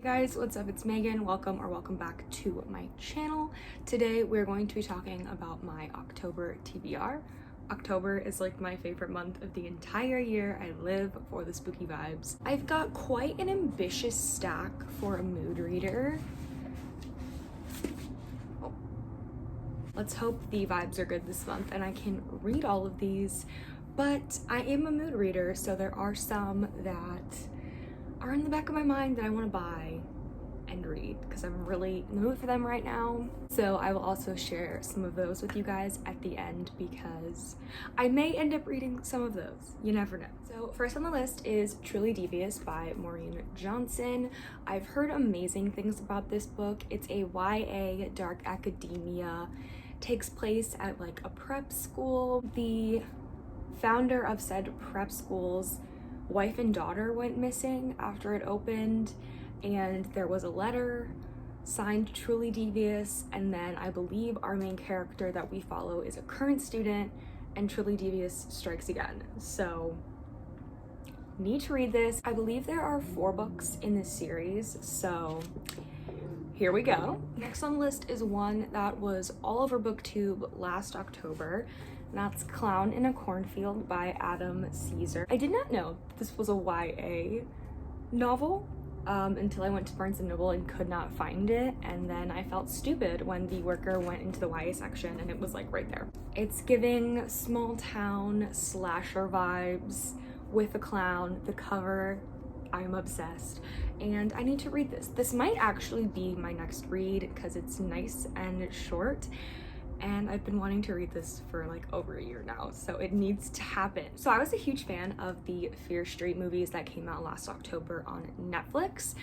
Hey guys, what's up? It's Megan. Welcome back to my channel. Today we're going to be talking about my October TBR. October is like my favorite month of the entire year. I live for the spooky vibes. I've got quite an ambitious stack for a mood reader. Let's hope the vibes are good this month and I can read all of these, but I am a mood reader, so there are some that are in the back of my mind that I want to buy and read because I'm really in the mood for them right now. So I will also share some of those with you guys at the end because I may end up reading some of those. You never know. So first on the list is Truly Devious by Maureen Johnson. I've heard amazing things about this book. It's a YA dark academia, takes place at like a prep school. The founder of said prep school's wife and daughter went missing after it opened, and there was a letter signed Truly Devious, and then I believe our main character that we follow is a current student and Truly Devious strikes again. So need to read this. I believe there are 4 books in this series, so here we go. Next on the list is one that was all over BookTube last October. That's Clown in a Cornfield by Adam Caesar. I did not know this was a YA novel until I went to Barnes & Noble and could not find it, and then I felt stupid when the worker went into the YA section and it was like right there. It's giving small town slasher vibes with a clown. The cover, I'm obsessed, and I need to read this. This might actually be my next read because it's nice and short, and I've been wanting to read this for like over a year now, so it needs to happen. So I was a huge fan of the Fear Street movies that came out last October on Netflix,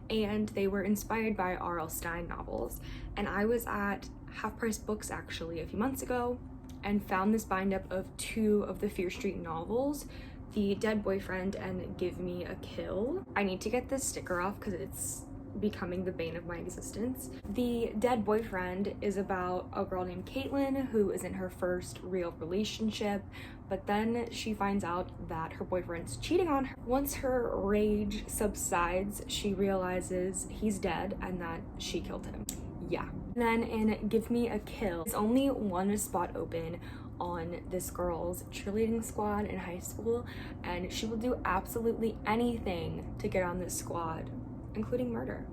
and they were inspired by R.L. Stine novels. And I was at Half Price Books actually a few months ago and found this bind up of 2 of the Fear Street novels, The Dead Boyfriend and Give Me a Kill. I need to get this sticker off because it's becoming the bane of my existence. The Dead Boyfriend is about a girl named Caitlin who is in her first real relationship, but then she finds out that her boyfriend's cheating on her. Once her rage subsides, she realizes he's dead and that she killed him. Yeah. Then in Give Me a Kill, there's only one spot open on this girl's cheerleading squad in high school, and she will do absolutely anything to get on this squad, including murder.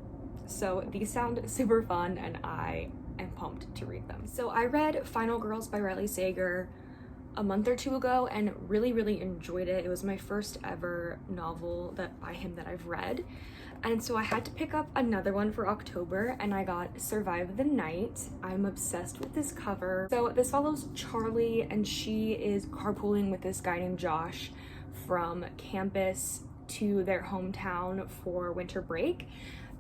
So these sound super fun and I am pumped to read them. So I read Final Girls by Riley Sager a month or 2 ago and really enjoyed it. It was my first ever novel by him that I've read. And so I had to pick up another one for October, and I got Survive the Night. I'm obsessed with this cover. So this follows Charlie, and she is carpooling with this guy named Josh from campus to their hometown for winter break,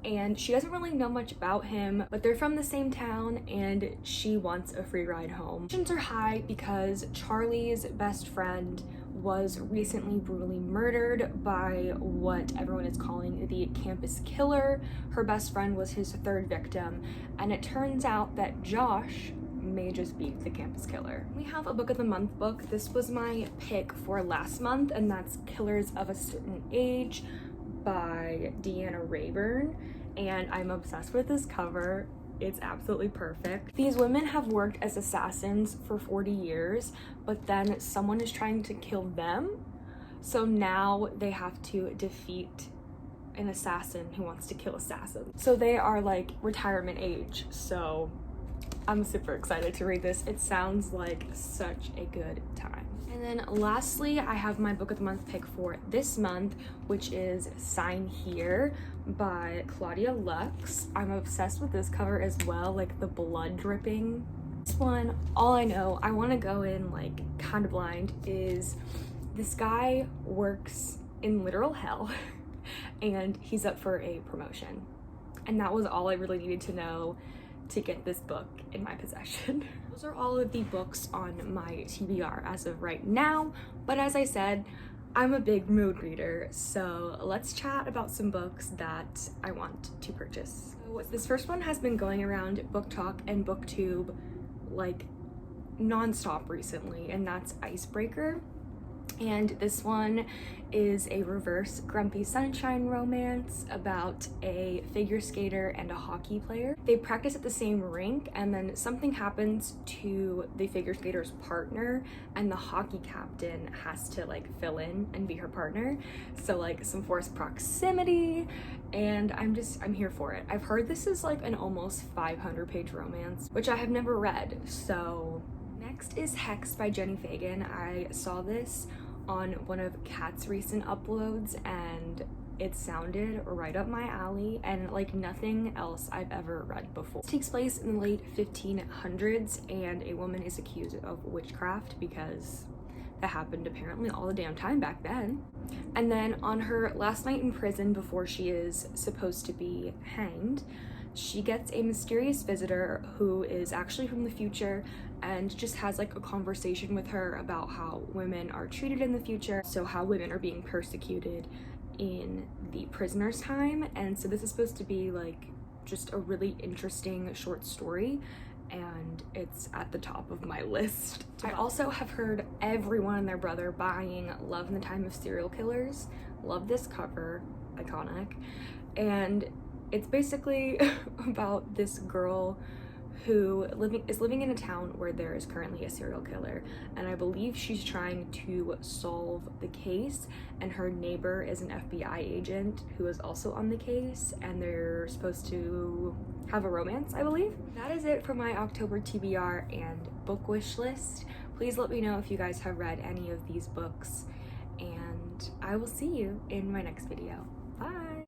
and she doesn't really know much about him, but they're from the same town and she wants a free ride home. Tensions are high because Charlie's best friend was recently brutally murdered by what everyone is calling the campus killer. Her best friend was his 3rd victim, and it turns out that Josh may just be the campus killer. We have a book of the month book. This was my pick for last month, and that's Killers of a Certain Age by Deanna Rayburn, and I'm obsessed with this cover. It's absolutely perfect. These women have worked as assassins for 40 years, but then someone is trying to kill them, so now they have to defeat an assassin who wants to kill assassins. So they are like retirement age, so I'm super excited to read this. It sounds like such a good time. And then lastly, I have my book of the month pick for this month, which is Sign Here by Claudia Lux. I'm obsessed with this cover as well, like the blood dripping. This one, all I know, I want to go in like kind of blind, is this guy works in literal hell and he's up for a promotion. And that was all I really needed to know to get this book in my possession. Those are all of the books on my TBR as of right now, but as I said, I'm a big mood reader, so let's chat about some books that I want to purchase. So this first one has been going around Book Talk and BookTube like non-stop recently, and that's Icebreaker. And this one is a reverse Grumpy Sunshine romance about a figure skater and a hockey player. They practice at the same rink, and then something happens to the figure skater's partner, and the hockey captain has to like fill in and be her partner. So like some forced proximity, and I'm here for it. I've heard this is like an almost 500-page romance, which I have never read. So next is Hex by Jenny Fagan. I saw this on one of Kat's recent uploads and it sounded right up my alley and like nothing else I've ever read before. It takes place in the late 1500s and a woman is accused of witchcraft because that happened apparently all the damn time back then. And then on her last night in prison before she is supposed to be hanged, she gets a mysterious visitor who is actually from the future and just has like a conversation with her about how women are treated in the future, so how women are being persecuted in the prisoner's time. And so this is supposed to be like just a really interesting short story, and it's at the top of my list. I also have heard everyone and their brother buying Love in the Time of Serial Killers. Love this cover, iconic. And it's basically about this girl who is living in a town where there is currently a serial killer, and I believe she's trying to solve the case, and her neighbor is an FBI agent who is also on the case, and they're supposed to have a romance, I believe. That is it for my October TBR and book wish list. Please let me know if you guys have read any of these books, and I will see you in my next video. Bye!